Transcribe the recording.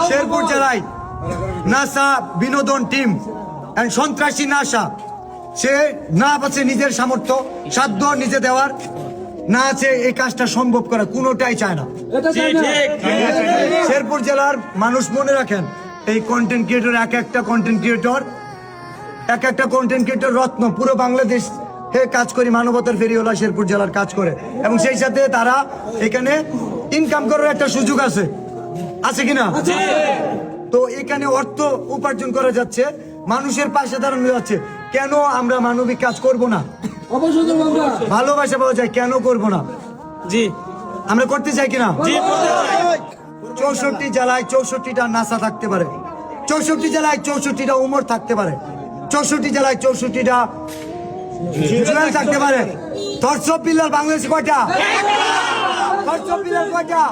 শেরপুর জেলায় নাসা বিনোদন team and সন্ত্রাসী নাসা, সে না আছে নিজের সামর্থ্য সাধ্য নিজে দেওয়ার, না আছে এই কাজটা সম্ভব করা, কোনোটাই চায় না। শেরপুর জেলার মানুষ মনে রাখেন, এই কন্টেন্ট ক্রিয়েটর এক একটা কন্টেন্ট ক্রিয়েটর রত্ন, পুরো বাংলাদেশ কাজ করি, মানবতার ফেরিওয়ালা শেরপুর জেলার কাজ করে, এবং সেই সাথে তারা এখানে ইনকাম করার একটা সুযোগ আছে কিনা? তো এখানে অর্থ উপার্জন করা যাচ্ছে, মানুষের পাশে দাঁড়ানো যাচ্ছে। কেন আমরা মানবিক কাজ করব না? ভালোবাসা পাওয়া যায়, কেন করব না? জি, আমরা করতে চাই কিনা? 64 জেলায় 64টা নাসা থাকতে পারে, 64 জেলায় 64টা উমর থাকতে পারে, 64 জেলায় 64টা জুয়েল থাকতে পারে। ধর্ষক পিলার বাংলাদেশে কয়টা? ধর্ষক পিলার কয়টা?